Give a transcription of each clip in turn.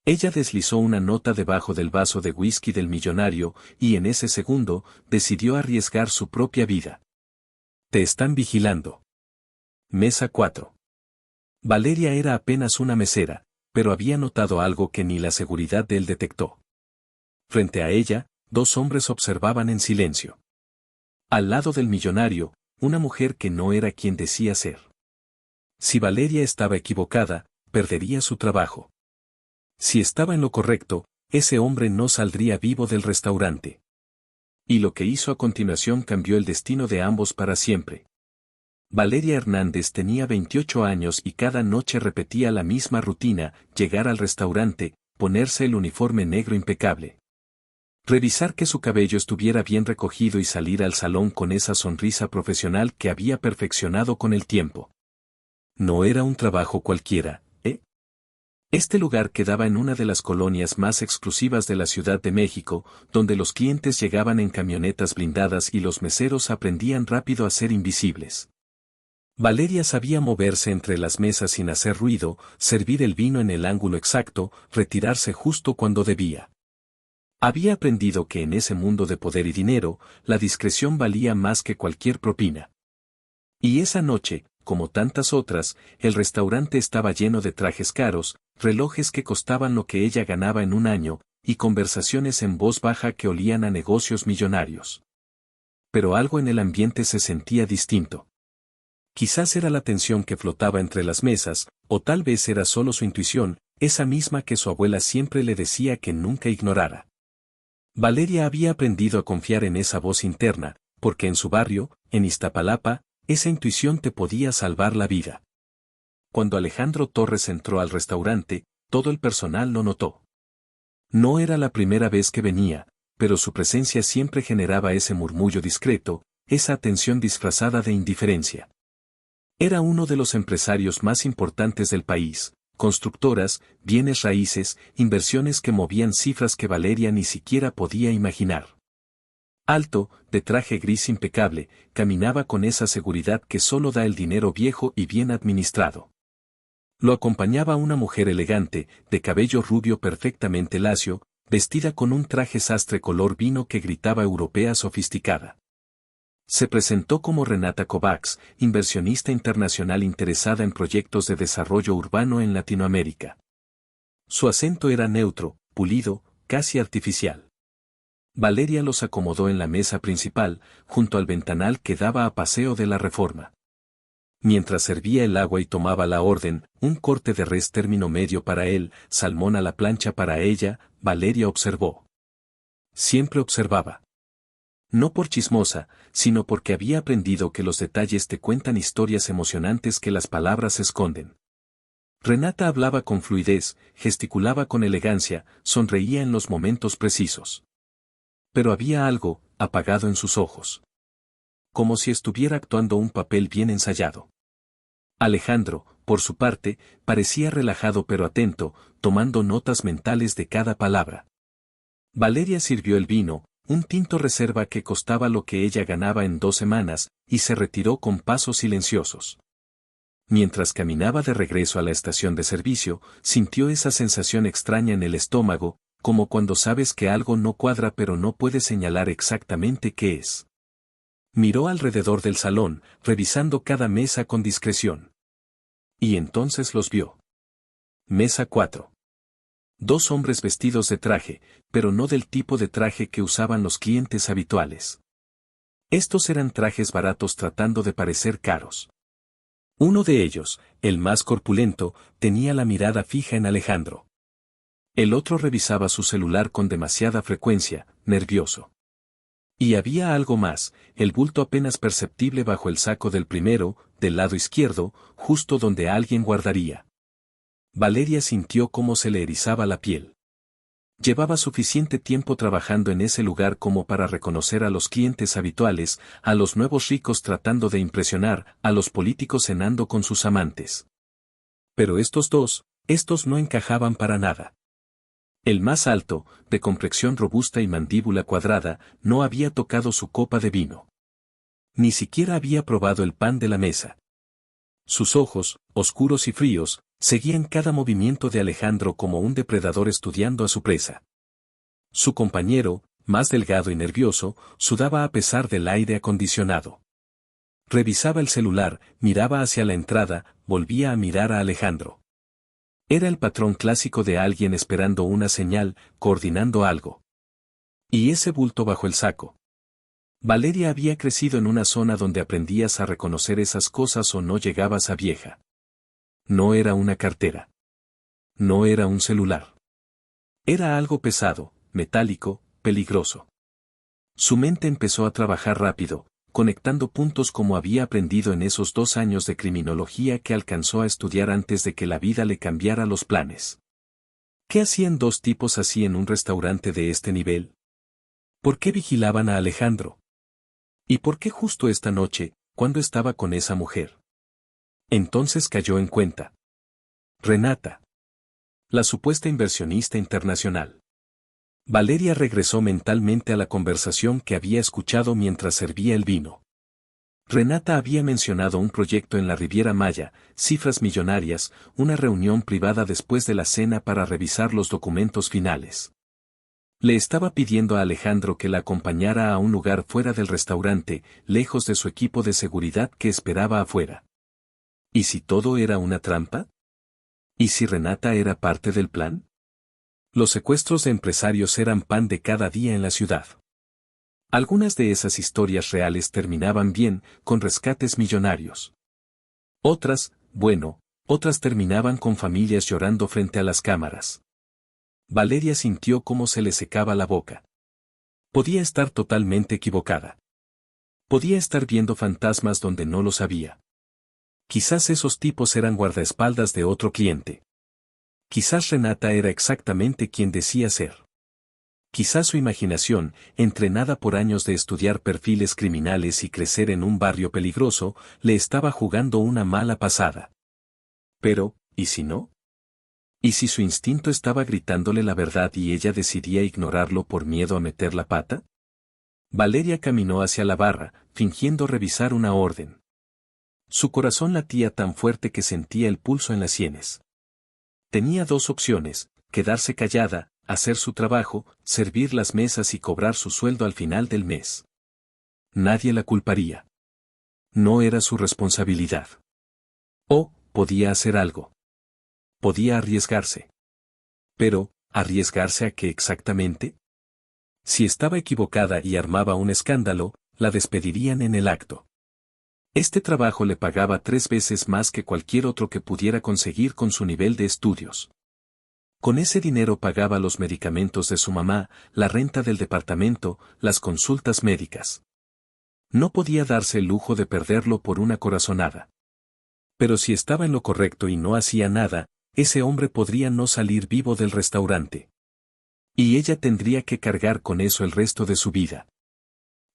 Ella deslizó una nota debajo del vaso de whisky del millonario y en ese segundo decidió arriesgar su propia vida. Te están vigilando. Mesa 4. Valeria era apenas una mesera, pero había notado algo que ni la seguridad de él detectó. Frente a ella, dos hombres observaban en silencio. Al lado del millonario, una mujer que no era quien decía ser. Si Valeria estaba equivocada, perdería su trabajo. Si estaba en lo correcto, ese hombre no saldría vivo del restaurante. Y lo que hizo a continuación cambió el destino de ambos para siempre. Valeria Hernández tenía 28 años y cada noche repetía la misma rutina: llegar al restaurante, ponerse el uniforme negro impecable. Revisar que su cabello estuviera bien recogido y salir al salón con esa sonrisa profesional que había perfeccionado con el tiempo. No era un trabajo cualquiera, ¿eh? Este lugar quedaba en una de las colonias más exclusivas de la Ciudad de México, donde los clientes llegaban en camionetas blindadas y los meseros aprendían rápido a ser invisibles. Valeria sabía moverse entre las mesas sin hacer ruido, servir el vino en el ángulo exacto, retirarse justo cuando debía. Había aprendido que en ese mundo de poder y dinero, la discreción valía más que cualquier propina. Y esa noche, como tantas otras, el restaurante estaba lleno de trajes caros, relojes que costaban lo que ella ganaba en un año, y conversaciones en voz baja que olían a negocios millonarios. Pero algo en el ambiente se sentía distinto. Quizás era la tensión que flotaba entre las mesas, o tal vez era solo su intuición, esa misma que su abuela siempre le decía que nunca ignorara. Valeria había aprendido a confiar en esa voz interna, porque en su barrio, en Iztapalapa, esa intuición te podía salvar la vida. Cuando Alejandro Torres entró al restaurante, todo el personal lo notó. No era la primera vez que venía, pero su presencia siempre generaba ese murmullo discreto, esa atención disfrazada de indiferencia. Era uno de los empresarios más importantes del país, constructoras, bienes raíces, inversiones que movían cifras que Valeria ni siquiera podía imaginar. Alto, de traje gris impecable, caminaba con esa seguridad que solo da el dinero viejo y bien administrado. Lo acompañaba una mujer elegante, de cabello rubio perfectamente lacio, vestida con un traje sastre color vino que gritaba europea sofisticada. Se presentó como Renata Kovacs, inversionista internacional interesada en proyectos de desarrollo urbano en Latinoamérica. Su acento era neutro, pulido, casi artificial. Valeria los acomodó en la mesa principal, junto al ventanal que daba a Paseo de la Reforma. Mientras servía el agua y tomaba la orden, un corte de res término medio para él, salmón a la plancha para ella, Valeria observó. Siempre observaba. No por chismosa, sino porque había aprendido que los detalles te cuentan historias emocionantes que las palabras esconden. Renata hablaba con fluidez, gesticulaba con elegancia, sonreía en los momentos precisos. Pero había algo, apagado en sus ojos. Como si estuviera actuando un papel bien ensayado. Alejandro, por su parte, parecía relajado pero atento, tomando notas mentales de cada palabra. Valeria sirvió el vino, un tinto reserva que costaba lo que ella ganaba en 2 semanas, y se retiró con pasos silenciosos. Mientras caminaba de regreso a la estación de servicio, sintió esa sensación extraña en el estómago, como cuando sabes que algo no cuadra pero no puedes señalar exactamente qué es. Miró alrededor del salón, revisando cada mesa con discreción. Y entonces los vio. Mesa 4. 2 hombres vestidos de traje, pero no del tipo de traje que usaban los clientes habituales. Estos eran trajes baratos tratando de parecer caros. Uno de ellos, el más corpulento, tenía la mirada fija en Alejandro. El otro revisaba su celular con demasiada frecuencia, nervioso. Y había algo más, el bulto apenas perceptible bajo el saco del primero, del lado izquierdo, justo donde alguien guardaría. Valeria sintió cómo se le erizaba la piel. Llevaba suficiente tiempo trabajando en ese lugar como para reconocer a los clientes habituales, a los nuevos ricos tratando de impresionar, a los políticos cenando con sus amantes. Pero estos no encajaban para nada. El más alto, de complexión robusta y mandíbula cuadrada, no había tocado su copa de vino. Ni siquiera había probado el pan de la mesa. Sus ojos, oscuros y fríos, Seguían cada movimiento de Alejandro como un depredador estudiando a su presa. Su compañero, más delgado y nervioso, sudaba a pesar del aire acondicionado. Revisaba el celular, miraba hacia la entrada, volvía a mirar a Alejandro. Era el patrón clásico de alguien esperando una señal, coordinando algo. ¿Y ese bulto bajo el saco? Valeria había crecido en una zona donde aprendías a reconocer esas cosas o no llegabas a vieja. No era una cartera. No era un celular. Era algo pesado, metálico, peligroso. Su mente empezó a trabajar rápido, conectando puntos como había aprendido en esos 2 años de criminología que alcanzó a estudiar antes de que la vida le cambiara los planes. ¿Qué hacían 2 tipos así en un restaurante de este nivel? ¿Por qué vigilaban a Alejandro? ¿Y por qué justo esta noche, cuando estaba con esa mujer? Entonces cayó en cuenta. Renata. La supuesta inversionista internacional. Valeria regresó mentalmente a la conversación que había escuchado mientras servía el vino. Renata había mencionado un proyecto en la Riviera Maya, cifras millonarias, una reunión privada después de la cena para revisar los documentos finales. Le estaba pidiendo a Alejandro que la acompañara a un lugar fuera del restaurante, lejos de su equipo de seguridad que esperaba afuera. ¿Y si todo era una trampa? ¿Y si Renata era parte del plan? Los secuestros de empresarios eran pan de cada día en la ciudad. Algunas de esas historias reales terminaban bien, con rescates millonarios. Otras, bueno, otras terminaban con familias llorando frente a las cámaras. Valeria sintió cómo se le secaba la boca. Podía estar totalmente equivocada. Podía estar viendo fantasmas donde no lo sabía. Quizás esos tipos eran guardaespaldas de otro cliente. Quizás Renata era exactamente quien decía ser. Quizás su imaginación, entrenada por años de estudiar perfiles criminales y crecer en un barrio peligroso, le estaba jugando una mala pasada. Pero, ¿y si no? ¿Y si su instinto estaba gritándole la verdad y ella decidía ignorarlo por miedo a meter la pata? Valeria caminó hacia la barra, fingiendo revisar una orden. Su corazón latía tan fuerte que sentía el pulso en las sienes. Tenía 2 opciones, quedarse callada, hacer su trabajo, servir las mesas y cobrar su sueldo al final del mes. Nadie la culparía. No era su responsabilidad. O, podía hacer algo. Podía arriesgarse. Pero, ¿arriesgarse a qué exactamente? Si estaba equivocada y armaba un escándalo, la despedirían en el acto. Este trabajo le pagaba 3 veces más que cualquier otro que pudiera conseguir con su nivel de estudios. Con ese dinero pagaba los medicamentos de su mamá, la renta del departamento, las consultas médicas. No podía darse el lujo de perderlo por una corazonada. Pero si estaba en lo correcto y no hacía nada, ese hombre podría no salir vivo del restaurante. Y ella tendría que cargar con eso el resto de su vida.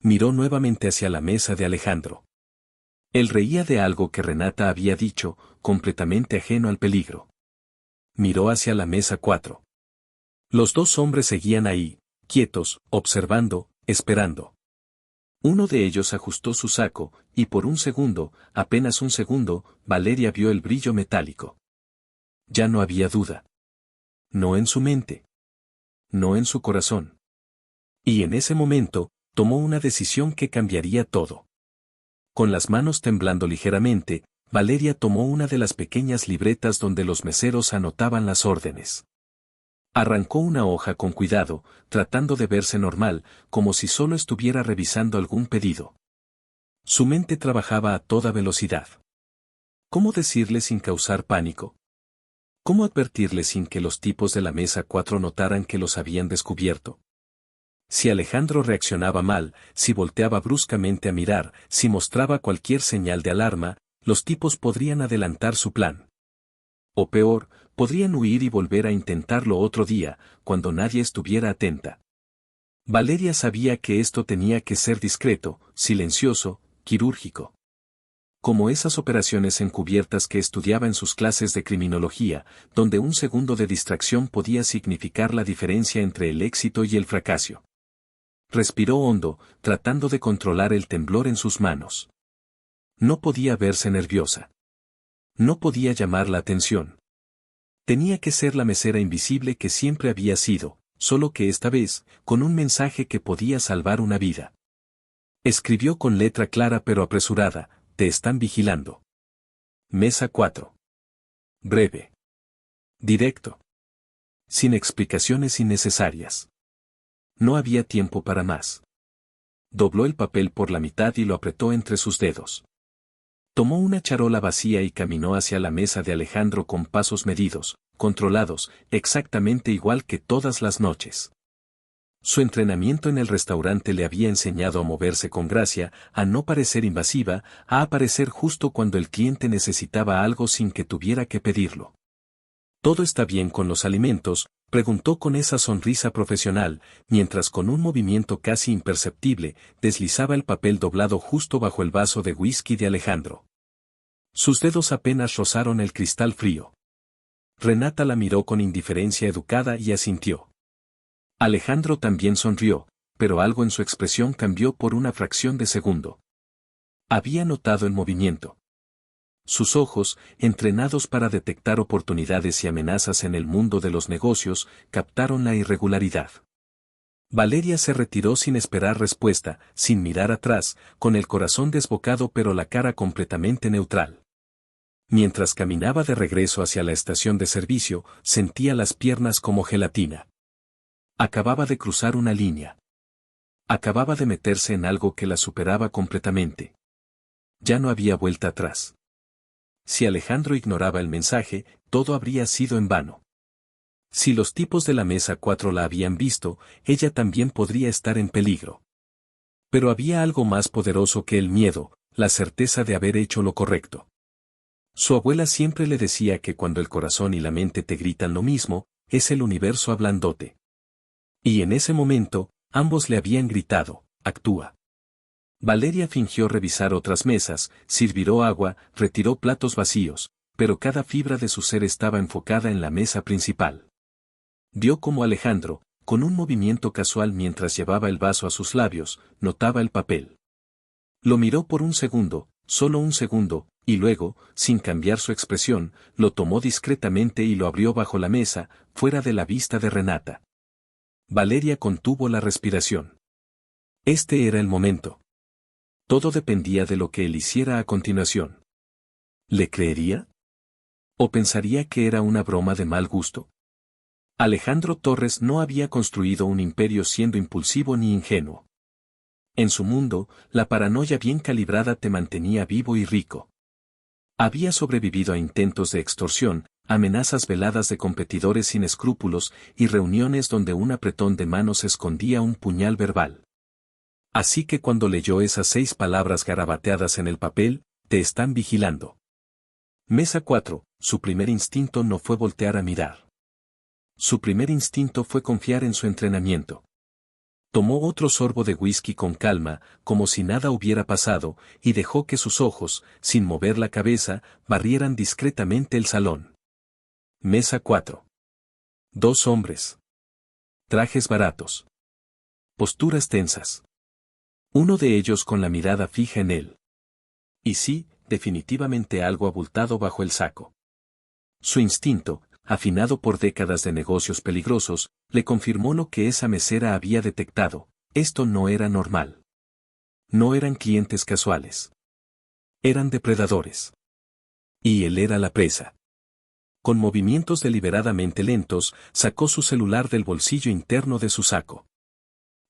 Miró nuevamente hacia la mesa de Alejandro. Él reía de algo que Renata había dicho, completamente ajeno al peligro. Miró hacia la mesa 4. Los 2 hombres seguían ahí, quietos, observando, esperando. Uno de ellos ajustó su saco, y por un segundo, apenas un segundo, Valeria vio el brillo metálico. Ya no había duda. No en su mente. No en su corazón. Y en ese momento, tomó una decisión que cambiaría todo. Con las manos temblando ligeramente, Valeria tomó una de las pequeñas libretas donde los meseros anotaban las órdenes. Arrancó una hoja con cuidado, tratando de verse normal, como si solo estuviera revisando algún pedido. Su mente trabajaba a toda velocidad. ¿Cómo decirle sin causar pánico? ¿Cómo advertirle sin que los tipos de la mesa 4 notaran que los habían descubierto? Si Alejandro reaccionaba mal, si volteaba bruscamente a mirar, si mostraba cualquier señal de alarma, los tipos podrían adelantar su plan. O peor, podrían huir y volver a intentarlo otro día, cuando nadie estuviera atenta. Valeria sabía que esto tenía que ser discreto, silencioso, quirúrgico. Como esas operaciones encubiertas que estudiaba en sus clases de criminología, donde un segundo de distracción podía significar la diferencia entre el éxito y el fracaso. Respiró hondo, tratando de controlar el temblor en sus manos. No podía verse nerviosa. No podía llamar la atención. Tenía que ser la mesera invisible que siempre había sido, solo que esta vez, con un mensaje que podía salvar una vida. Escribió con letra clara pero apresurada: te están vigilando. Mesa 4. Breve. Directo. Sin explicaciones innecesarias. No había tiempo para más. Dobló el papel por la mitad y lo apretó entre sus dedos. Tomó una charola vacía y caminó hacia la mesa de Alejandro con pasos medidos, controlados, exactamente igual que todas las noches. Su entrenamiento en el restaurante le había enseñado a moverse con gracia, a no parecer invasiva, a aparecer justo cuando el cliente necesitaba algo sin que tuviera que pedirlo. ¿Todo está bien con los alimentos?, preguntó con esa sonrisa profesional, mientras con un movimiento casi imperceptible, deslizaba el papel doblado justo bajo el vaso de whisky de Alejandro. Sus dedos apenas rozaron el cristal frío. Renata la miró con indiferencia educada y asintió. Alejandro también sonrió, pero algo en su expresión cambió por una fracción de segundo. Había notado el movimiento. Sus ojos, entrenados para detectar oportunidades y amenazas en el mundo de los negocios, captaron la irregularidad. Valeria se retiró sin esperar respuesta, sin mirar atrás, con el corazón desbocado pero la cara completamente neutral. Mientras caminaba de regreso hacia la estación de servicio, sentía las piernas como gelatina. Acababa de cruzar una línea. Acababa de meterse en algo que la superaba completamente. Ya no había vuelta atrás. Si Alejandro ignoraba el mensaje, todo habría sido en vano. Si los tipos de la mesa 4 la habían visto, ella también podría estar en peligro. Pero había algo más poderoso que el miedo, la certeza de haber hecho lo correcto. Su abuela siempre le decía que cuando el corazón y la mente te gritan lo mismo, es el universo hablándote. Y en ese momento, ambos le habían gritado: actúa. Valeria fingió revisar otras mesas, sirvió agua, retiró platos vacíos, pero cada fibra de su ser estaba enfocada en la mesa principal. Vio cómo Alejandro, con un movimiento casual mientras llevaba el vaso a sus labios, notaba el papel. Lo miró por un segundo, solo un segundo, y luego, sin cambiar su expresión, lo tomó discretamente y lo abrió bajo la mesa, fuera de la vista de Renata. Valeria contuvo la respiración. Este era el momento. Todo dependía de lo que él hiciera a continuación. ¿Le creería? ¿O pensaría que era una broma de mal gusto? Alejandro Torres no había construido un imperio siendo impulsivo ni ingenuo. En su mundo, la paranoia bien calibrada te mantenía vivo y rico. Había sobrevivido a intentos de extorsión, amenazas veladas de competidores sin escrúpulos y reuniones donde un apretón de manos escondía un puñal verbal. Así que cuando leyó esas 6 palabras garabateadas en el papel: te están vigilando. Mesa 4, su primer instinto no fue voltear a mirar. Su primer instinto fue confiar en su entrenamiento. Tomó otro sorbo de whisky con calma, como si nada hubiera pasado, y dejó que sus ojos, sin mover la cabeza, barrieran discretamente el salón. Mesa 4. 2 hombres. Trajes baratos. Posturas tensas. Uno de ellos con la mirada fija en él. Y sí, definitivamente algo abultado bajo el saco. Su instinto, afinado por décadas de negocios peligrosos, le confirmó lo que esa mesera había detectado: esto no era normal. No eran clientes casuales. Eran depredadores. Y él era la presa. Con movimientos deliberadamente lentos, sacó su celular del bolsillo interno de su saco.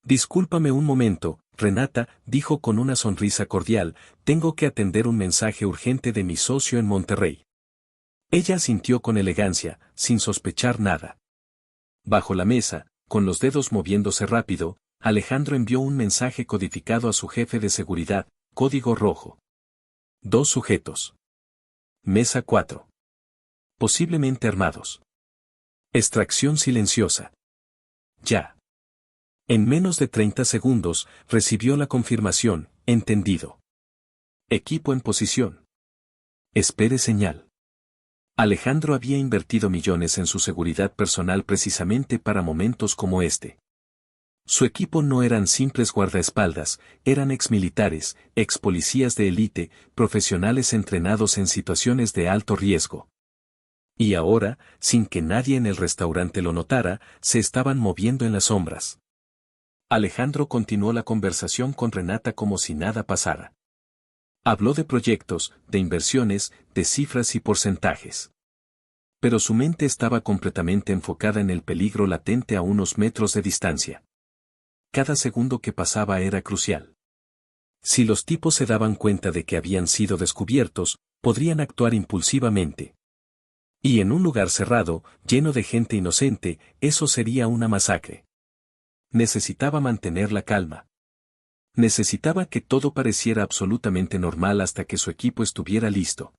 Discúlpame un momento, Renata, dijo con una sonrisa cordial, tengo que atender un mensaje urgente de mi socio en Monterrey. Ella asintió con elegancia, sin sospechar nada. Bajo la mesa, con los dedos moviéndose rápido, Alejandro envió un mensaje codificado a su jefe de seguridad: código rojo. 2 sujetos. Mesa 4. Posiblemente armados. Extracción silenciosa. Ya. En menos de 30 segundos, recibió la confirmación: entendido. Equipo en posición. Espere señal. Alejandro había invertido millones en su seguridad personal precisamente para momentos como este. Su equipo no eran simples guardaespaldas, eran exmilitares, expolicías de élite, profesionales entrenados en situaciones de alto riesgo. Y ahora, sin que nadie en el restaurante lo notara, se estaban moviendo en las sombras. Alejandro continuó la conversación con Renata como si nada pasara. Habló de proyectos, de inversiones, de cifras y porcentajes. Pero su mente estaba completamente enfocada en el peligro latente a unos metros de distancia. Cada segundo que pasaba era crucial. Si los tipos se daban cuenta de que habían sido descubiertos, podrían actuar impulsivamente. Y en un lugar cerrado, lleno de gente inocente, eso sería una masacre. Necesitaba mantener la calma. Necesitaba que todo pareciera absolutamente normal hasta que su equipo estuviera listo.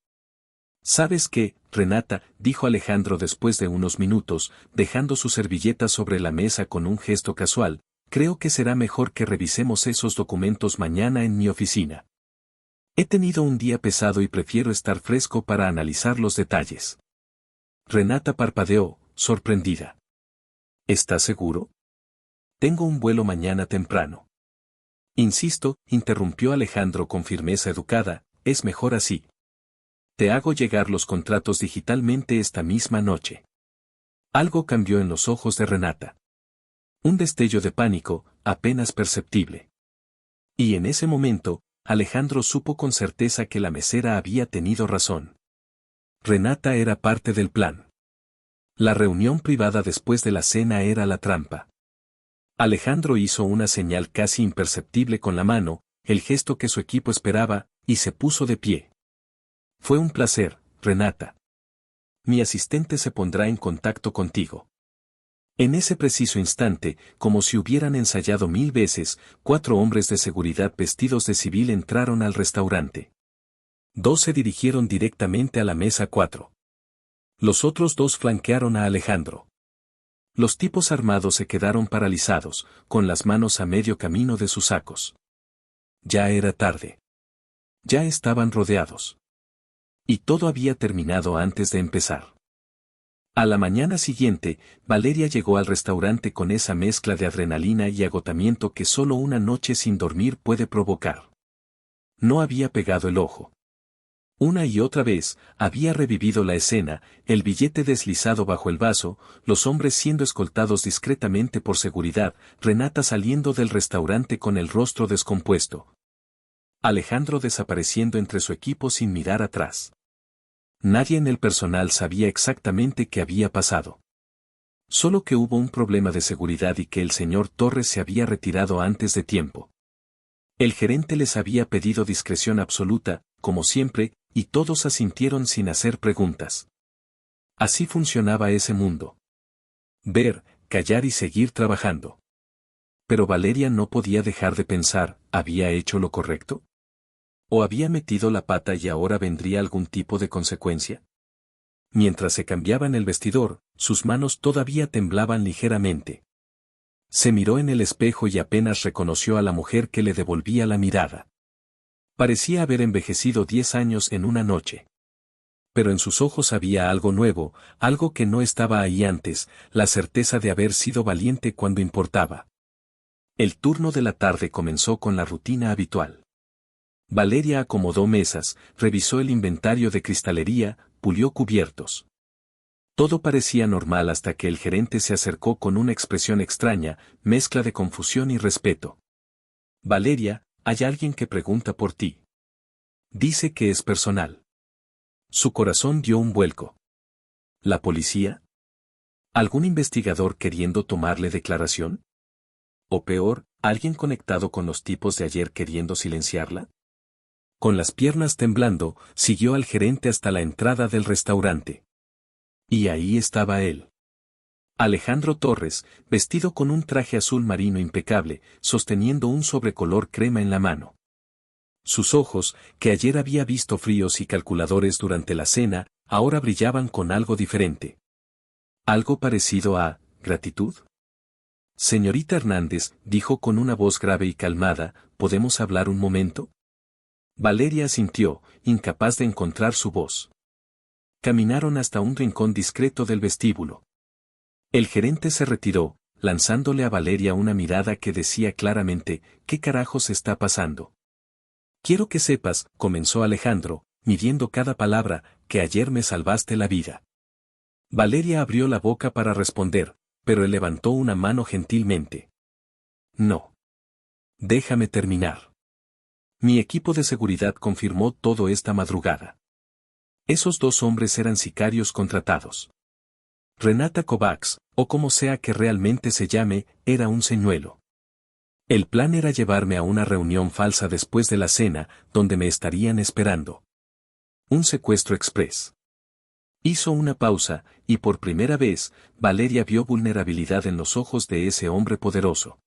¿Sabes qué, Renata?, dijo Alejandro después de unos minutos, dejando su servilleta sobre la mesa con un gesto casual. Creo que será mejor que revisemos esos documentos mañana en mi oficina. He tenido un día pesado y prefiero estar fresco para analizar los detalles. Renata parpadeó, sorprendida. ¿Estás seguro? Tengo un vuelo mañana temprano. Insisto, interrumpió Alejandro con firmeza educada, es mejor así. Te hago llegar los contratos digitalmente esta misma noche. Algo cambió en los ojos de Renata. Un destello de pánico, apenas perceptible. Y en ese momento, Alejandro supo con certeza que la mesera había tenido razón. Renata era parte del plan. La reunión privada después de la cena era la trampa. Alejandro hizo una señal casi imperceptible con la mano, el gesto que su equipo esperaba, y se puso de pie. Fue un placer, Renata. Mi asistente se pondrá en contacto contigo. En ese preciso instante, como si hubieran ensayado 1000 veces, 4 hombres de seguridad vestidos de civil entraron al restaurante. 2 se dirigieron directamente a la mesa 4. Los otros 2 flanquearon a Alejandro. Los tipos armados se quedaron paralizados, con las manos a medio camino de sus sacos. Ya era tarde. Ya estaban rodeados. Y todo había terminado antes de empezar. A la mañana siguiente, Valeria llegó al restaurante con esa mezcla de adrenalina y agotamiento que solo una noche sin dormir puede provocar. No había pegado el ojo. Una y otra vez, había revivido la escena, el billete deslizado bajo el vaso, los hombres siendo escoltados discretamente por seguridad, Renata saliendo del restaurante con el rostro descompuesto. Alejandro desapareciendo entre su equipo sin mirar atrás. Nadie en el personal sabía exactamente qué había pasado. Solo que hubo un problema de seguridad y que el señor Torres se había retirado antes de tiempo. El gerente les había pedido discreción absoluta, como siempre, y todos asintieron sin hacer preguntas. Así funcionaba ese mundo. Ver, callar y seguir trabajando. Pero Valeria no podía dejar de pensar, ¿había hecho lo correcto? ¿O había metido la pata y ahora vendría algún tipo de consecuencia? Mientras se cambiaba en el vestidor, sus manos todavía temblaban ligeramente. Se miró en el espejo y apenas reconoció a la mujer que le devolvía la mirada. Parecía haber envejecido 10 años en una noche. Pero en sus ojos había algo nuevo, algo que no estaba ahí antes, la certeza de haber sido valiente cuando importaba. El turno de la tarde comenzó con la rutina habitual. Valeria acomodó mesas, revisó el inventario de cristalería, pulió cubiertos. Todo parecía normal hasta que el gerente se acercó con una expresión extraña, mezcla de confusión y respeto. Valeria, hay alguien que pregunta por ti. Dice que es personal. Su corazón dio un vuelco. ¿La policía? ¿Algún investigador queriendo tomarle declaración? O peor, ¿alguien conectado con los tipos de ayer queriendo silenciarla? Con las piernas temblando, siguió al gerente hasta la entrada del restaurante. Y ahí estaba él. Alejandro Torres, vestido con un traje azul marino impecable, sosteniendo un sobrecolor crema en la mano. Sus ojos, que ayer había visto fríos y calculadores durante la cena, ahora brillaban con algo diferente. Algo parecido a gratitud. Señorita Hernández, dijo con una voz grave y calmada, ¿podemos hablar un momento? Valeria asintió, incapaz de encontrar su voz. Caminaron hasta un rincón discreto del vestíbulo. El gerente se retiró, lanzándole a Valeria una mirada que decía claramente, ¿qué carajos está pasando? Quiero que sepas, comenzó Alejandro, midiendo cada palabra, que ayer me salvaste la vida. Valeria abrió la boca para responder, pero él levantó una mano gentilmente. No. Déjame terminar. Mi equipo de seguridad confirmó todo esta madrugada. Esos dos hombres eran sicarios contratados. Renata Kovacs, o como sea que realmente se llame, era un señuelo. El plan era llevarme a una reunión falsa después de la cena, donde me estarían esperando. Un secuestro express. Hizo una pausa, y por primera vez, Valeria vio vulnerabilidad en los ojos de ese hombre poderoso.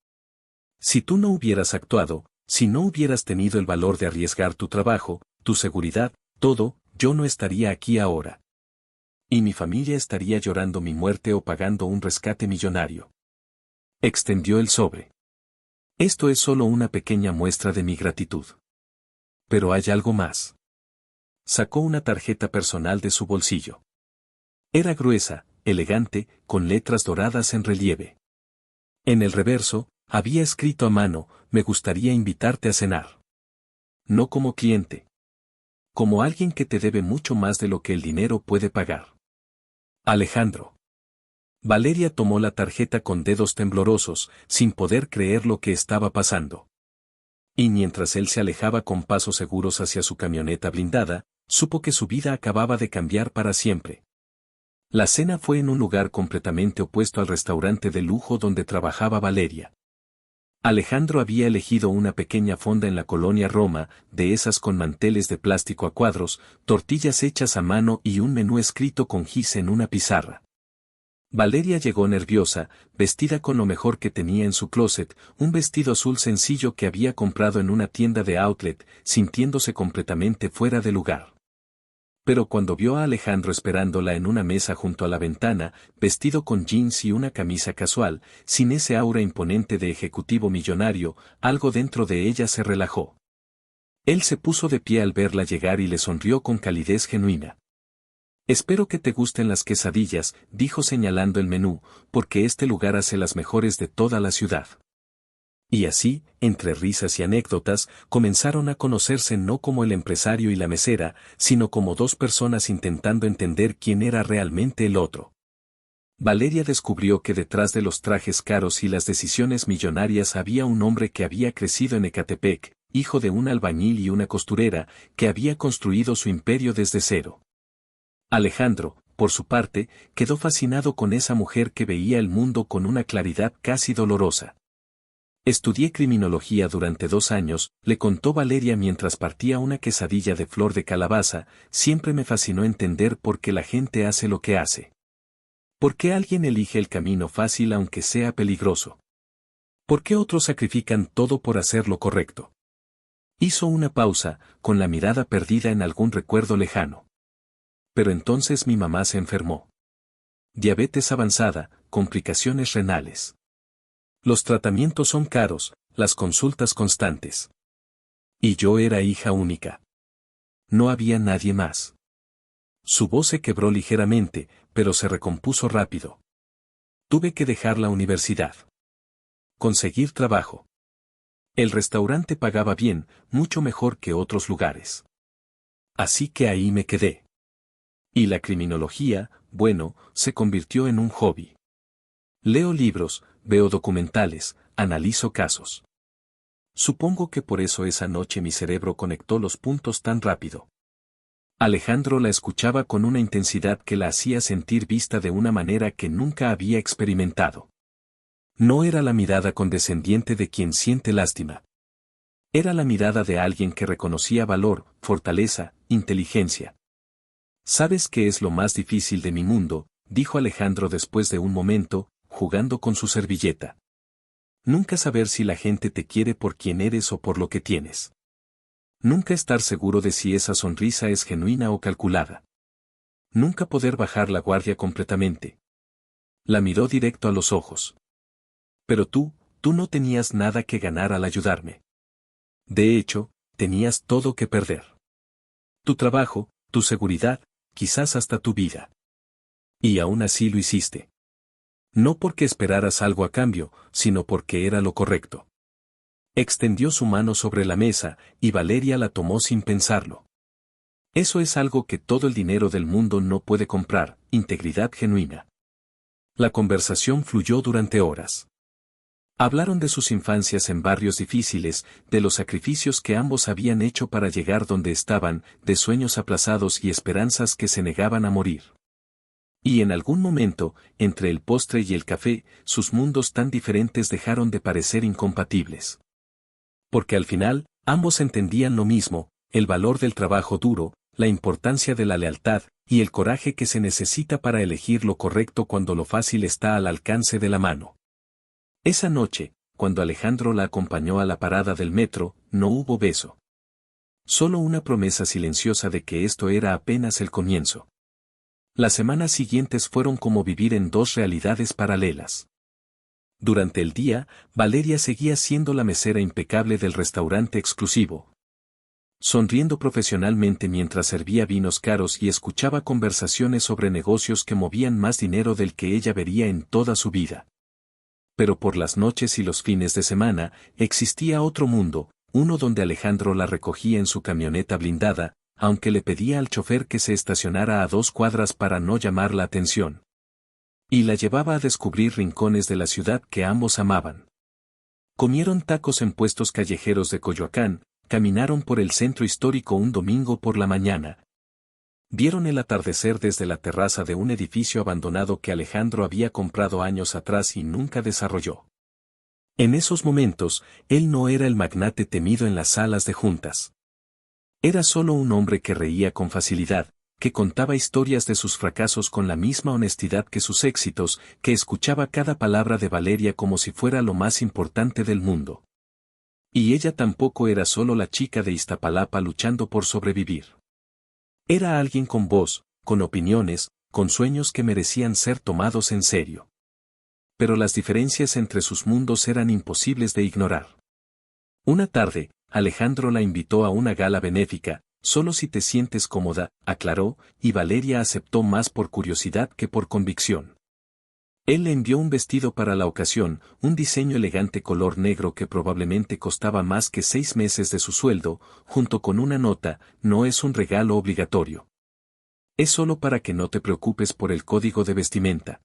Si tú no hubieras actuado, si no hubieras tenido el valor de arriesgar tu trabajo, tu seguridad, todo, yo no estaría aquí ahora. Y mi familia estaría llorando mi muerte o pagando un rescate millonario. Extendió el sobre. Esto es solo una pequeña muestra de mi gratitud. Pero hay algo más. Sacó una tarjeta personal de su bolsillo. Era gruesa, elegante, con letras doradas en relieve. En el reverso, había escrito a mano: me gustaría invitarte a cenar. No como cliente. Como alguien que te debe mucho más de lo que el dinero puede pagar. Alejandro. Valeria tomó la tarjeta con dedos temblorosos, sin poder creer lo que estaba pasando. Y mientras él se alejaba con pasos seguros hacia su camioneta blindada, supo que su vida acababa de cambiar para siempre. La cena fue en un lugar completamente opuesto al restaurante de lujo donde trabajaba Valeria. Alejandro había elegido una pequeña fonda en la colonia Roma, de esas con manteles de plástico a cuadros, tortillas hechas a mano y un menú escrito con gis en una pizarra. Valeria llegó nerviosa, vestida con lo mejor que tenía en su closet, un vestido azul sencillo que había comprado en una tienda de outlet, sintiéndose completamente fuera de lugar. Pero cuando vio a Alejandro esperándola en una mesa junto a la ventana, vestido con jeans y una camisa casual, sin ese aura imponente de ejecutivo millonario, algo dentro de ella se relajó. Él se puso de pie al verla llegar y le sonrió con calidez genuina. Espero que te gusten las quesadillas, dijo señalando el menú, porque este lugar hace las mejores de toda la ciudad. Y así, entre risas y anécdotas, comenzaron a conocerse no como el empresario y la mesera, sino como dos personas intentando entender quién era realmente el otro. Valeria descubrió que detrás de los trajes caros y las decisiones millonarias había un hombre que había crecido en Ecatepec, hijo de un albañil y una costurera, que había construido su imperio desde cero. Alejandro, por su parte, quedó fascinado con esa mujer que veía el mundo con una claridad casi dolorosa. Estudié criminología durante 2 años, le contó Valeria mientras partía una quesadilla de flor de calabaza, siempre me fascinó entender por qué la gente hace lo que hace. ¿Por qué alguien elige el camino fácil aunque sea peligroso? ¿Por qué otros sacrifican todo por hacer lo correcto? Hizo una pausa, con la mirada perdida en algún recuerdo lejano. Pero entonces mi mamá se enfermó. Diabetes avanzada, complicaciones renales. Los tratamientos son caros, las consultas constantes. Y yo era hija única. No había nadie más. Su voz se quebró ligeramente, pero se recompuso rápido. Tuve que dejar la universidad. Conseguir trabajo. El restaurante pagaba bien, mucho mejor que otros lugares. Así que ahí me quedé. Y la criminología, bueno, se convirtió en un hobby. Leo libros, veo documentales, analizo casos. Supongo que por eso esa noche mi cerebro conectó los puntos tan rápido. Alejandro la escuchaba con una intensidad que la hacía sentir vista de una manera que nunca había experimentado. No era la mirada condescendiente de quien siente lástima. Era la mirada de alguien que reconocía valor, fortaleza, inteligencia. ¿Sabes qué es lo más difícil de mi mundo?, dijo Alejandro después de un momento, jugando con su servilleta. Nunca saber si la gente te quiere por quien eres o por lo que tienes. Nunca estar seguro de si esa sonrisa es genuina o calculada. Nunca poder bajar la guardia completamente. La miró directo a los ojos. Pero tú no tenías nada que ganar al ayudarme. De hecho, tenías todo que perder. Tu trabajo, tu seguridad, quizás hasta tu vida. Y aún así lo hiciste. No porque esperaras algo a cambio, sino porque era lo correcto. Extendió su mano sobre la mesa, y Valeria la tomó sin pensarlo. Eso es algo que todo el dinero del mundo no puede comprar, integridad genuina. La conversación fluyó durante horas. Hablaron de sus infancias en barrios difíciles, de los sacrificios que ambos habían hecho para llegar donde estaban, de sueños aplazados y esperanzas que se negaban a morir. Y en algún momento, entre el postre y el café, sus mundos tan diferentes dejaron de parecer incompatibles. Porque al final, ambos entendían lo mismo, el valor del trabajo duro, la importancia de la lealtad, y el coraje que se necesita para elegir lo correcto cuando lo fácil está al alcance de la mano. Esa noche, cuando Alejandro la acompañó a la parada del metro, no hubo beso. Solo una promesa silenciosa de que esto era apenas el comienzo. Las semanas siguientes fueron como vivir en dos realidades paralelas. Durante el día, Valeria seguía siendo la mesera impecable del restaurante exclusivo, sonriendo profesionalmente mientras servía vinos caros y escuchaba conversaciones sobre negocios que movían más dinero del que ella vería en toda su vida. Pero por las noches y los fines de semana, existía otro mundo, uno donde Alejandro la recogía en su camioneta blindada, aunque le pedía al chofer que se estacionara a 2 cuadras para no llamar la atención. Y la llevaba a descubrir rincones de la ciudad que ambos amaban. Comieron tacos en puestos callejeros de Coyoacán, caminaron por el centro histórico un domingo por la mañana. Vieron el atardecer desde la terraza de un edificio abandonado que Alejandro había comprado años atrás y nunca desarrolló. En esos momentos, él no era el magnate temido en las salas de juntas. Era solo un hombre que reía con facilidad, que contaba historias de sus fracasos con la misma honestidad que sus éxitos, que escuchaba cada palabra de Valeria como si fuera lo más importante del mundo. Y ella tampoco era solo la chica de Iztapalapa luchando por sobrevivir. Era alguien con voz, con opiniones, con sueños que merecían ser tomados en serio. Pero las diferencias entre sus mundos eran imposibles de ignorar. Una tarde, Alejandro la invitó a una gala benéfica, solo si te sientes cómoda, aclaró, y Valeria aceptó más por curiosidad que por convicción. Él le envió un vestido para la ocasión, un diseño elegante color negro que probablemente costaba más que 6 meses de su sueldo, junto con una nota, no es un regalo obligatorio. Es solo para que no te preocupes por el código de vestimenta.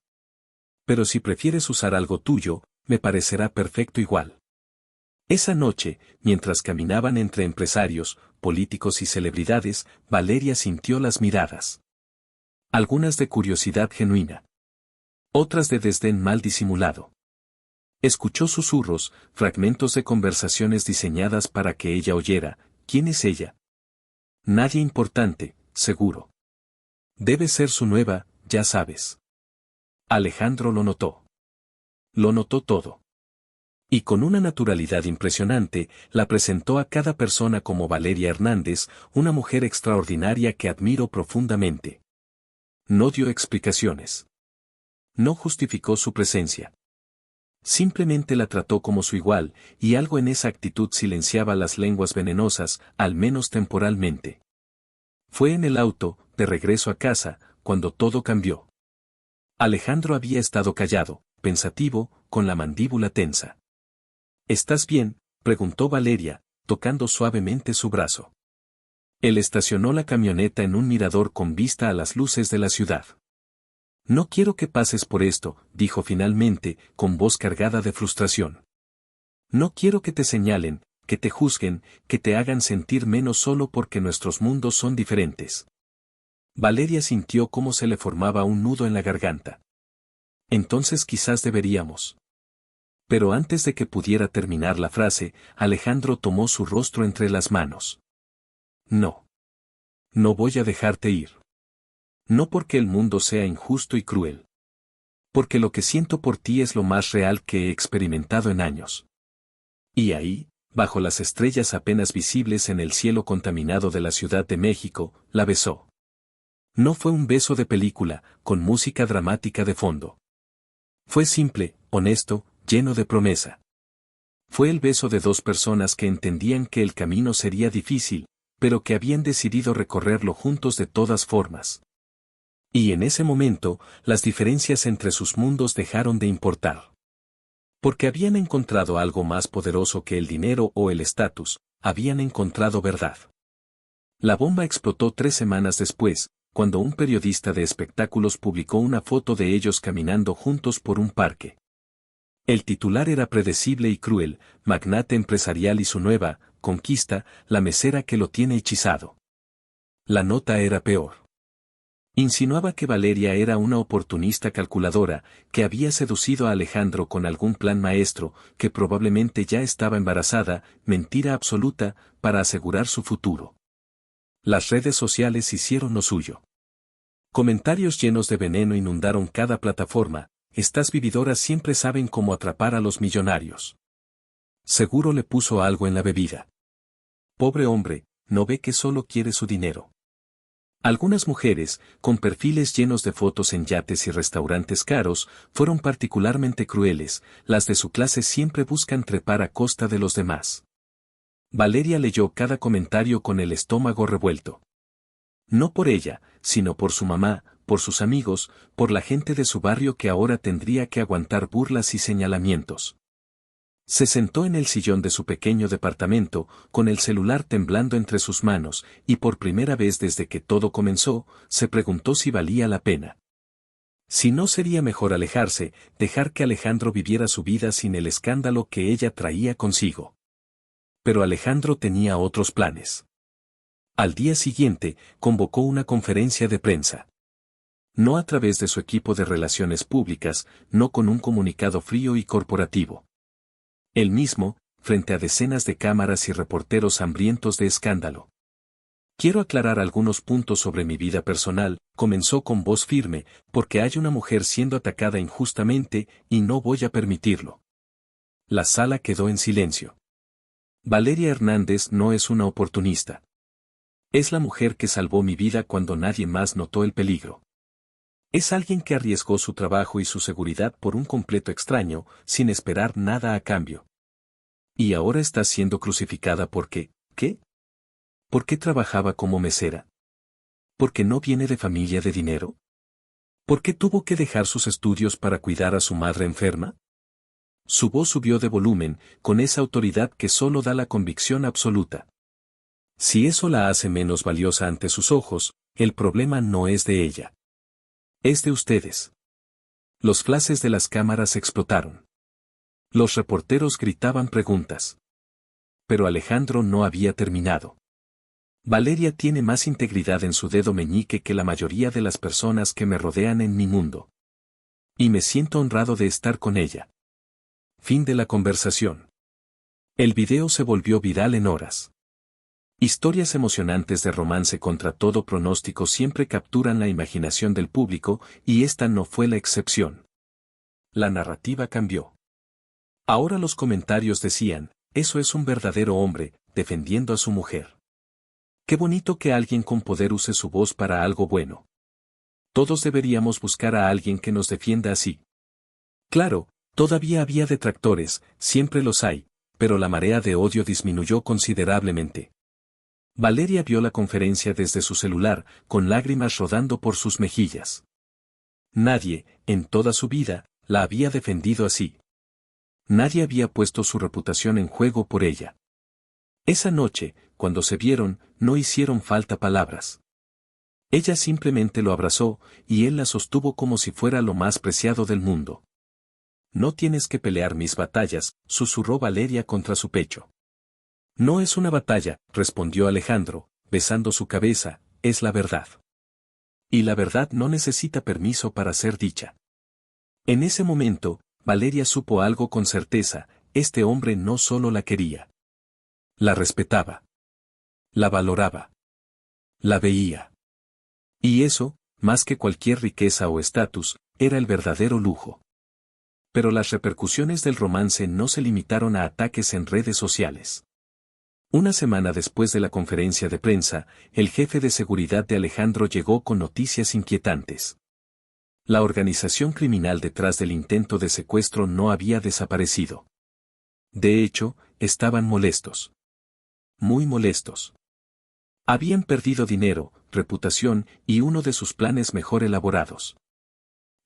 Pero si prefieres usar algo tuyo, me parecerá perfecto igual. Esa noche, mientras caminaban entre empresarios, políticos y celebridades, Valeria sintió las miradas. Algunas de curiosidad genuina. Otras de desdén mal disimulado. Escuchó susurros, fragmentos de conversaciones diseñadas para que ella oyera. ¿Quién es ella? Nadie importante, seguro. Debe ser su nueva, ya sabes. Alejandro lo notó. Lo notó todo. Y con una naturalidad impresionante, la presentó a cada persona como Valeria Hernández, una mujer extraordinaria que admiro profundamente. No dio explicaciones. No justificó su presencia. Simplemente la trató como su igual, y algo en esa actitud silenciaba las lenguas venenosas, al menos temporalmente. Fue en el auto, de regreso a casa, cuando todo cambió. Alejandro había estado callado, pensativo, con la mandíbula tensa. ¿Estás bien?, preguntó Valeria, tocando suavemente su brazo. Él estacionó la camioneta en un mirador con vista a las luces de la ciudad. No quiero que pases por esto, dijo finalmente, con voz cargada de frustración. No quiero que te señalen, que te juzguen, que te hagan sentir menos solo porque nuestros mundos son diferentes. Valeria sintió cómo se le formaba un nudo en la garganta. Entonces quizás deberíamos. Pero antes de que pudiera terminar la frase, Alejandro tomó su rostro entre las manos. No. No voy a dejarte ir. No porque el mundo sea injusto y cruel. Porque lo que siento por ti es lo más real que he experimentado en años. Y ahí, bajo las estrellas apenas visibles en el cielo contaminado de la Ciudad de México, la besó. No fue un beso de película, con música dramática de fondo. Fue simple, honesto, lleno de promesa. Fue el beso de 2 personas que entendían que el camino sería difícil, pero que habían decidido recorrerlo juntos de todas formas. Y en ese momento, las diferencias entre sus mundos dejaron de importar. Porque habían encontrado algo más poderoso que el dinero o el estatus, habían encontrado verdad. La bomba explotó 3 semanas después, cuando un periodista de espectáculos publicó una foto de ellos caminando juntos por un parque. El titular era predecible y cruel: magnate empresarial y su nueva conquista, la mesera que lo tiene hechizado. La nota era peor. Insinuaba que Valeria era una oportunista calculadora, que había seducido a Alejandro con algún plan maestro, que probablemente ya estaba embarazada, mentira absoluta, para asegurar su futuro. Las redes sociales hicieron lo suyo. Comentarios llenos de veneno inundaron cada plataforma: estas vividoras siempre saben cómo atrapar a los millonarios. Seguro le puso algo en la bebida. Pobre hombre, ¿no ve que solo quiere su dinero? Algunas mujeres, con perfiles llenos de fotos en yates y restaurantes caros, fueron particularmente crueles: las de su clase siempre buscan trepar a costa de los demás. Valeria leyó cada comentario con el estómago revuelto. No por ella, sino por su mamá, por sus amigos, por la gente de su barrio que ahora tendría que aguantar burlas y señalamientos. Se sentó en el sillón de su pequeño departamento, con el celular temblando entre sus manos, y por primera vez desde que todo comenzó, se preguntó si valía la pena. Si no sería mejor alejarse, dejar que Alejandro viviera su vida sin el escándalo que ella traía consigo. Pero Alejandro tenía otros planes. Al día siguiente, convocó una conferencia de prensa. No a través de su equipo de relaciones públicas, no con un comunicado frío y corporativo. Él mismo, frente a decenas de cámaras y reporteros hambrientos de escándalo. Quiero aclarar algunos puntos sobre mi vida personal, comenzó con voz firme, porque hay una mujer siendo atacada injustamente, y no voy a permitirlo. La sala quedó en silencio. Valeria Hernández no es una oportunista. Es la mujer que salvó mi vida cuando nadie más notó el peligro. Es alguien que arriesgó su trabajo y su seguridad por un completo extraño, sin esperar nada a cambio. Y ahora está siendo crucificada porque, ¿qué? ¿Por qué trabajaba como mesera? ¿Por qué no viene de familia de dinero? ¿Por qué tuvo que dejar sus estudios para cuidar a su madre enferma? Su voz subió de volumen, con esa autoridad que solo da la convicción absoluta. Si eso la hace menos valiosa ante sus ojos, el problema no es de ella. Es de ustedes. Los flashes de las cámaras explotaron. Los reporteros gritaban preguntas. Pero Alejandro no había terminado. Valeria tiene más integridad en su dedo meñique que la mayoría de las personas que me rodean en mi mundo. Y me siento honrado de estar con ella. Fin de la conversación. El video se volvió viral en horas. Historias emocionantes de romance contra todo pronóstico siempre capturan la imaginación del público, y esta no fue la excepción. La narrativa cambió. Ahora los comentarios decían: eso es un verdadero hombre, defendiendo a su mujer. Qué bonito que alguien con poder use su voz para algo bueno. Todos deberíamos buscar a alguien que nos defienda así. Claro, todavía había detractores, siempre los hay, pero la marea de odio disminuyó considerablemente. Valeria vio la conferencia desde su celular, con lágrimas rodando por sus mejillas. Nadie, en toda su vida, la había defendido así. Nadie había puesto su reputación en juego por ella. Esa noche, cuando se vieron, no hicieron falta palabras. Ella simplemente lo abrazó, y él la sostuvo como si fuera lo más preciado del mundo. No tienes que pelear mis batallas, susurró Valeria contra su pecho. No es una batalla, respondió Alejandro, besando su cabeza, es la verdad. Y la verdad no necesita permiso para ser dicha. En ese momento, Valeria supo algo con certeza: este hombre no solo la quería. La respetaba. La valoraba. La veía. Y eso, más que cualquier riqueza o estatus, era el verdadero lujo. Pero las repercusiones del romance no se limitaron a ataques en redes sociales. Una semana después de la conferencia de prensa, el jefe de seguridad de Alejandro llegó con noticias inquietantes. La organización criminal detrás del intento de secuestro no había desaparecido. De hecho, estaban molestos. Muy molestos. Habían perdido dinero, reputación y uno de sus planes mejor elaborados.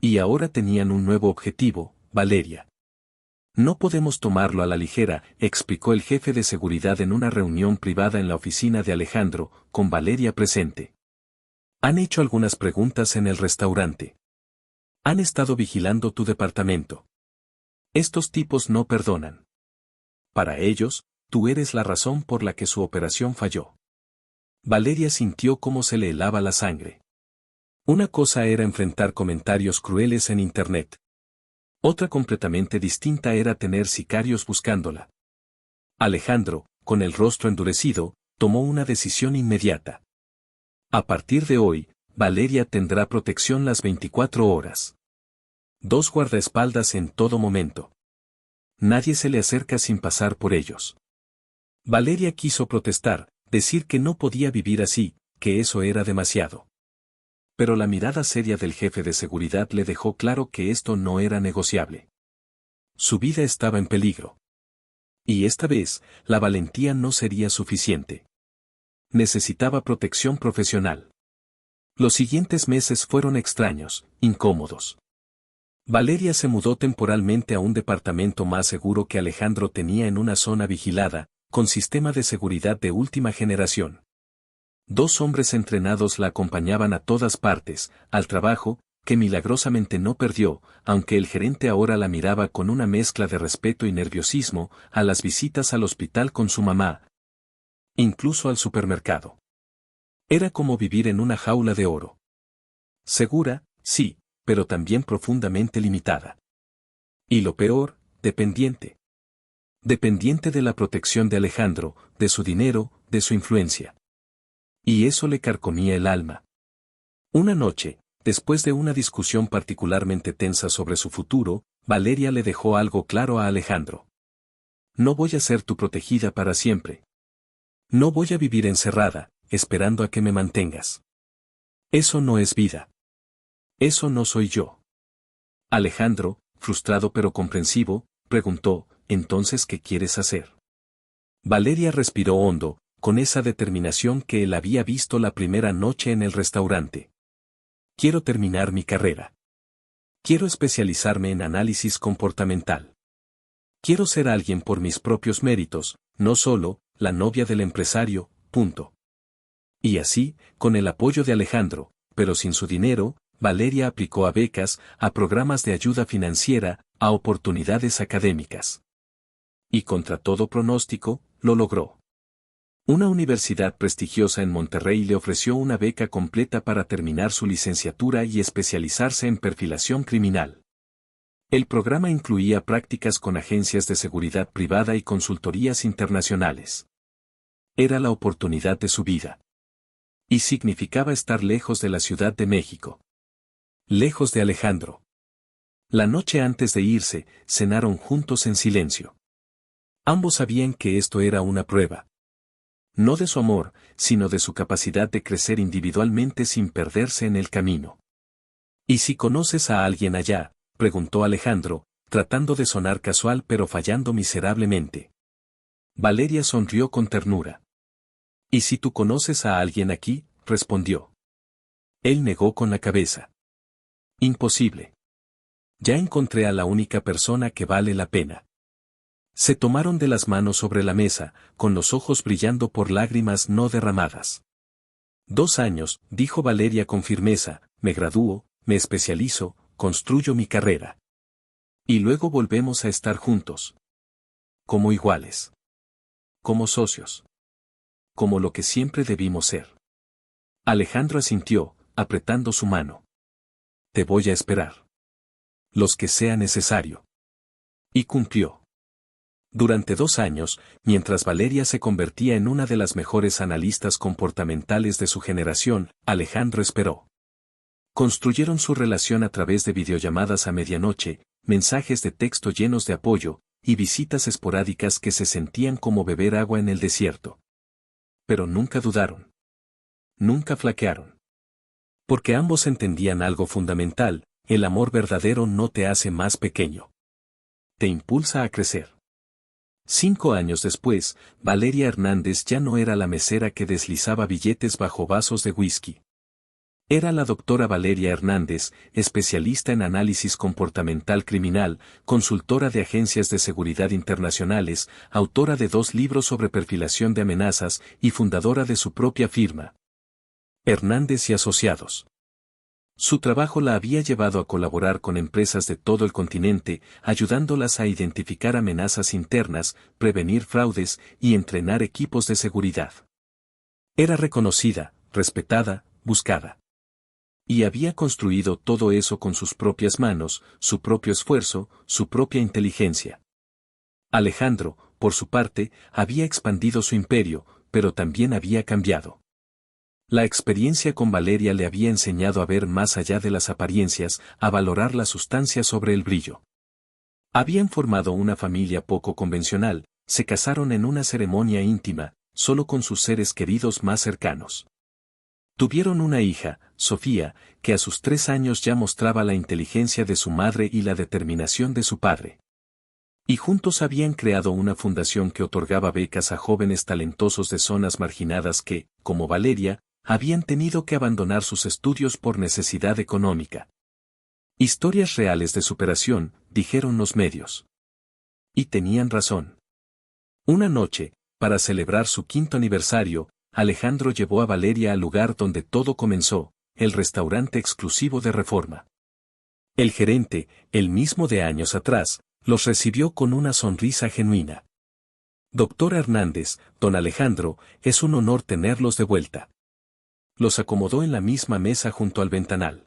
Y ahora tenían un nuevo objetivo: Valeria. No podemos tomarlo a la ligera, explicó el jefe de seguridad en una reunión privada en la oficina de Alejandro, con Valeria presente. Han hecho algunas preguntas en el restaurante. Han estado vigilando tu departamento. Estos tipos no perdonan. Para ellos, tú eres la razón por la que su operación falló. Valeria sintió cómo se le helaba la sangre. Una cosa era enfrentar comentarios crueles en Internet. Otra completamente distinta era tener sicarios buscándola. Alejandro, con el rostro endurecido, tomó una decisión inmediata. A partir de hoy, Valeria tendrá protección las 24 horas. 2 guardaespaldas en todo momento. Nadie se le acerca sin pasar por ellos. Valeria quiso protestar, decir que no podía vivir así, que eso era demasiado. Pero la mirada seria del jefe de seguridad le dejó claro que esto no era negociable. Su vida estaba en peligro. Y esta vez, la valentía no sería suficiente. Necesitaba protección profesional. Los siguientes meses fueron extraños, incómodos. Valeria se mudó temporalmente a un departamento más seguro que Alejandro tenía en una zona vigilada, con sistema de seguridad de última generación. 2 hombres entrenados la acompañaban a todas partes, al trabajo, que milagrosamente no perdió, aunque el gerente ahora la miraba con una mezcla de respeto y nerviosismo, a las visitas al hospital con su mamá. Incluso al supermercado. Era como vivir en una jaula de oro. Segura, sí, pero también profundamente limitada. Y lo peor, dependiente. Dependiente de la protección de Alejandro, de su dinero, de su influencia. Y eso le carcomía el alma. Una noche, después de una discusión particularmente tensa sobre su futuro, Valeria le dejó algo claro a Alejandro. No voy a ser tu protegida para siempre. No voy a vivir encerrada, esperando a que me mantengas. Eso no es vida. Eso no soy yo. Alejandro, frustrado pero comprensivo, preguntó, ¿entonces qué quieres hacer? Valeria respiró hondo, con esa determinación que él había visto la primera noche en el restaurante. Quiero terminar mi carrera. Quiero especializarme en análisis comportamental. Quiero ser alguien por mis propios méritos, no solo, la novia del empresario, punto. Y así, con el apoyo de Alejandro, pero sin su dinero, Valeria aplicó a becas, a programas de ayuda financiera, a oportunidades académicas. Y contra todo pronóstico, lo logró. Una universidad prestigiosa en Monterrey le ofreció una beca completa para terminar su licenciatura y especializarse en perfilación criminal. El programa incluía prácticas con agencias de seguridad privada y consultorías internacionales. Era la oportunidad de su vida. Y significaba estar lejos de la Ciudad de México. Lejos de Alejandro. La noche antes de irse, cenaron juntos en silencio. Ambos sabían que esto era una prueba. No de su amor, sino de su capacidad de crecer individualmente sin perderse en el camino. ¿Y si conoces a alguien allá?, preguntó Alejandro, tratando de sonar casual pero fallando miserablemente. Valeria sonrió con ternura. ¿Y si tú conoces a alguien aquí?, respondió. Él negó con la cabeza. Imposible. Ya encontré a la única persona que vale la pena. Se tomaron de las manos sobre la mesa, con los ojos brillando por lágrimas no derramadas. 2 años, dijo Valeria con firmeza, me gradúo, me especializo, construyo mi carrera. Y luego volvemos a estar juntos. Como iguales. Como socios. Como lo que siempre debimos ser. Alejandro asintió, apretando su mano. Te voy a esperar. Los que sea necesario. Y cumplió. Durante 2 años, mientras Valeria se convertía en una de las mejores analistas comportamentales de su generación, Alejandro esperó. Construyeron su relación a través de videollamadas a medianoche, mensajes de texto llenos de apoyo, y visitas esporádicas que se sentían como beber agua en el desierto. Pero nunca dudaron. Nunca flaquearon. Porque ambos entendían algo fundamental, el amor verdadero no te hace más pequeño. Te impulsa a crecer. 5 años después, Valeria Hernández ya no era la mesera que deslizaba billetes bajo vasos de whisky. Era la doctora Valeria Hernández, especialista en análisis comportamental criminal, consultora de agencias de seguridad internacionales, autora de 2 libros sobre perfilación de amenazas y fundadora de su propia firma, Hernández y Asociados. Su trabajo la había llevado a colaborar con empresas de todo el continente, ayudándolas a identificar amenazas internas, prevenir fraudes y entrenar equipos de seguridad. Era reconocida, respetada, buscada. Y había construido todo eso con sus propias manos, su propio esfuerzo, su propia inteligencia. Alejandro, por su parte, había expandido su imperio, pero también había cambiado. La experiencia con Valeria le había enseñado a ver más allá de las apariencias, a valorar la sustancia sobre el brillo. Habían formado una familia poco convencional, se casaron en una ceremonia íntima, solo con sus seres queridos más cercanos. Tuvieron una hija, Sofía, que a sus 3 años ya mostraba la inteligencia de su madre y la determinación de su padre. Y juntos habían creado una fundación que otorgaba becas a jóvenes talentosos de zonas marginadas que, como Valeria, habían tenido que abandonar sus estudios por necesidad económica. Historias reales de superación, dijeron los medios. Y tenían razón. Una noche, para celebrar su 5º aniversario, Alejandro llevó a Valeria al lugar donde todo comenzó, el restaurante exclusivo de Reforma. El gerente, el mismo de años atrás, los recibió con una sonrisa genuina. Doctor Hernández, don Alejandro, es un honor tenerlos de vuelta. Los acomodó en la misma mesa junto al ventanal.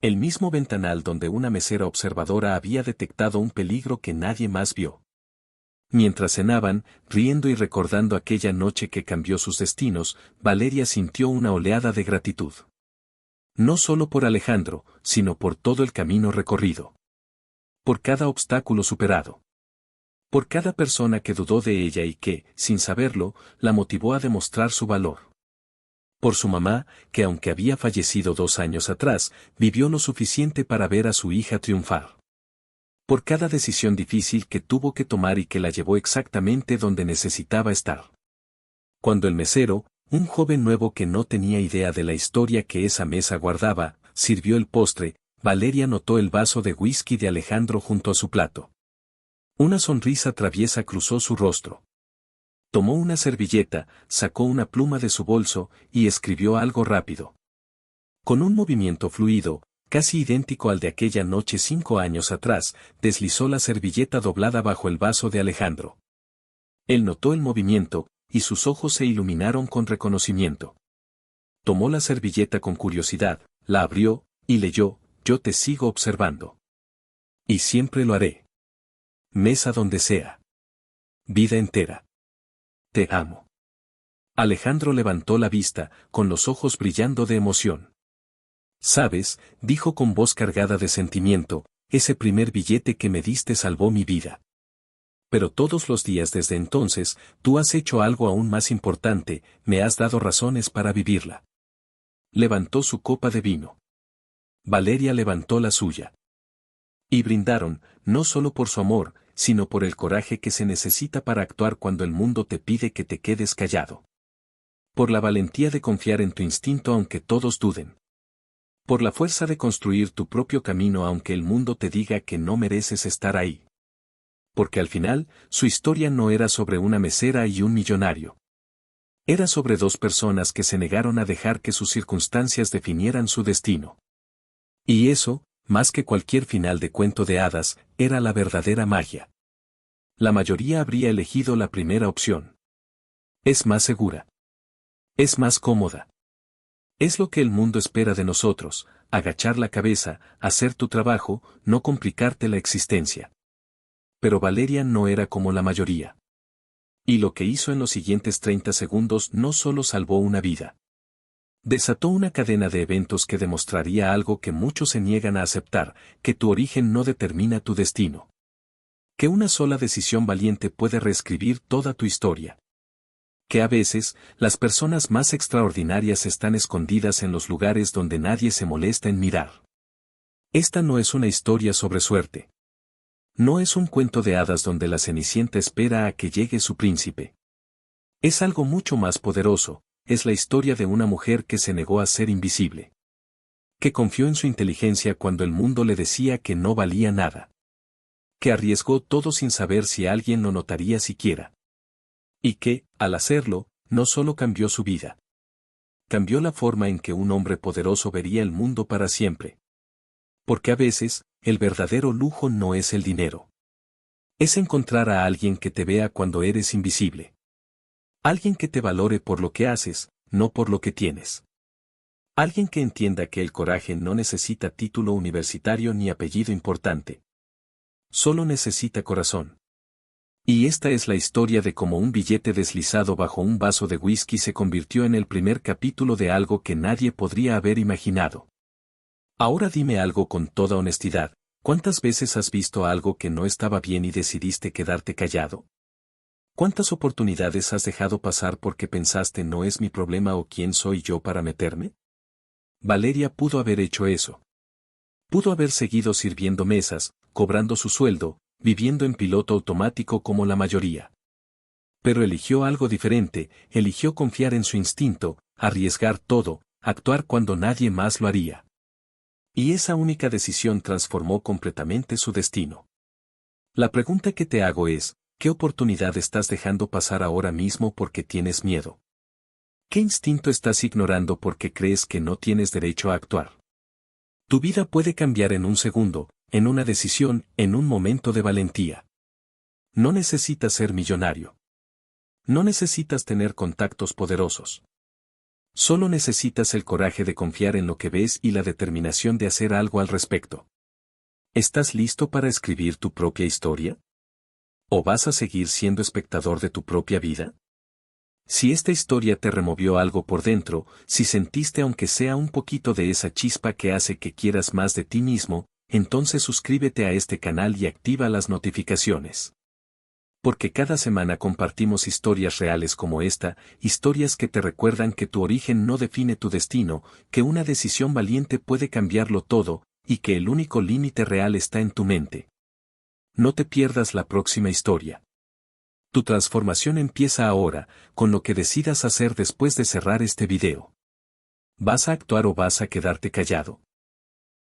El mismo ventanal donde una mesera observadora había detectado un peligro que nadie más vio. Mientras cenaban, riendo y recordando aquella noche que cambió sus destinos, Valeria sintió una oleada de gratitud. No solo por Alejandro, sino por todo el camino recorrido. Por cada obstáculo superado. Por cada persona que dudó de ella y que, sin saberlo, la motivó a demostrar su valor. Por su mamá, que aunque había fallecido 2 años atrás, vivió lo suficiente para ver a su hija triunfar. Por cada decisión difícil que tuvo que tomar y que la llevó exactamente donde necesitaba estar. Cuando el mesero, un joven nuevo que no tenía idea de la historia que esa mesa guardaba, sirvió el postre, Valeria notó el vaso de whisky de Alejandro junto a su plato. Una sonrisa traviesa cruzó su rostro. Tomó una servilleta, sacó una pluma de su bolso y escribió algo rápido. Con un movimiento fluido, casi idéntico al de aquella noche 5 años atrás, deslizó la servilleta doblada bajo el vaso de Alejandro. Él notó el movimiento, y sus ojos se iluminaron con reconocimiento. Tomó la servilleta con curiosidad, la abrió, y leyó, yo te sigo observando. Y siempre lo haré. Mesa donde sea. Vida entera. Te amo. Alejandro levantó la vista, con los ojos brillando de emoción. Sabes, dijo con voz cargada de sentimiento, ese primer billete que me diste salvó mi vida. Pero todos los días desde entonces, tú has hecho algo aún más importante, me has dado razones para vivirla. Levantó su copa de vino. Valeria levantó la suya. Y brindaron, no solo por su amor, sino por el coraje que se necesita para actuar cuando el mundo te pide que te quedes callado. Por la valentía de confiar en tu instinto aunque todos duden. Por la fuerza de construir tu propio camino aunque el mundo te diga que no mereces estar ahí. Porque al final, su historia no era sobre una mesera y un millonario. Era sobre 2 personas que se negaron a dejar que sus circunstancias definieran su destino. Y eso, más que cualquier final de cuento de hadas, era la verdadera magia. La mayoría habría elegido la primera opción. Es más segura. Es más cómoda. Es lo que el mundo espera de nosotros, agachar la cabeza, hacer tu trabajo, no complicarte la existencia. Pero Valeria no era como la mayoría. Y lo que hizo en los siguientes 30 segundos no solo salvó una vida. Desató una cadena de eventos que demostraría algo que muchos se niegan a aceptar, que tu origen no determina tu destino. Que una sola decisión valiente puede reescribir toda tu historia. Que a veces, las personas más extraordinarias están escondidas en los lugares donde nadie se molesta en mirar. Esta no es una historia sobre suerte. No es un cuento de hadas donde la Cenicienta espera a que llegue su príncipe. Es algo mucho más poderoso, es la historia de una mujer que se negó a ser invisible. Que confió en su inteligencia cuando el mundo le decía que no valía nada. Que arriesgó todo sin saber si alguien lo notaría siquiera. Y que, al hacerlo, no solo cambió su vida. Cambió la forma en que un hombre poderoso vería el mundo para siempre. Porque a veces, el verdadero lujo no es el dinero. Es encontrar a alguien que te vea cuando eres invisible. Alguien que te valore por lo que haces, no por lo que tienes. Alguien que entienda que el coraje no necesita título universitario ni apellido importante. Solo necesita corazón. Y esta es la historia de cómo un billete deslizado bajo un vaso de whisky se convirtió en el primer capítulo de algo que nadie podría haber imaginado. Ahora dime algo con toda honestidad, ¿cuántas veces has visto algo que no estaba bien y decidiste quedarte callado? ¿Cuántas oportunidades has dejado pasar porque pensaste no es mi problema o quién soy yo para meterme? Valeria pudo haber hecho eso. Pudo haber seguido sirviendo mesas, cobrando su sueldo, viviendo en piloto automático como la mayoría. Pero eligió algo diferente, eligió confiar en su instinto, arriesgar todo, actuar cuando nadie más lo haría. Y esa única decisión transformó completamente su destino. La pregunta que te hago es, ¿qué oportunidad estás dejando pasar ahora mismo porque tienes miedo? ¿Qué instinto estás ignorando porque crees que no tienes derecho a actuar? Tu vida puede cambiar en un segundo, en una decisión, en un momento de valentía. No necesitas ser millonario. No necesitas tener contactos poderosos. Solo necesitas el coraje de confiar en lo que ves y la determinación de hacer algo al respecto. ¿Estás listo para escribir tu propia historia? ¿O vas a seguir siendo espectador de tu propia vida? Si esta historia te removió algo por dentro, si sentiste aunque sea un poquito de esa chispa que hace que quieras más de ti mismo, entonces suscríbete a este canal y activa las notificaciones. Porque cada semana compartimos historias reales como esta, historias que te recuerdan que tu origen no define tu destino, que una decisión valiente puede cambiarlo todo, y que el único límite real está en tu mente. No te pierdas la próxima historia. Tu transformación empieza ahora, con lo que decidas hacer después de cerrar este video. ¿Vas a actuar o vas a quedarte callado?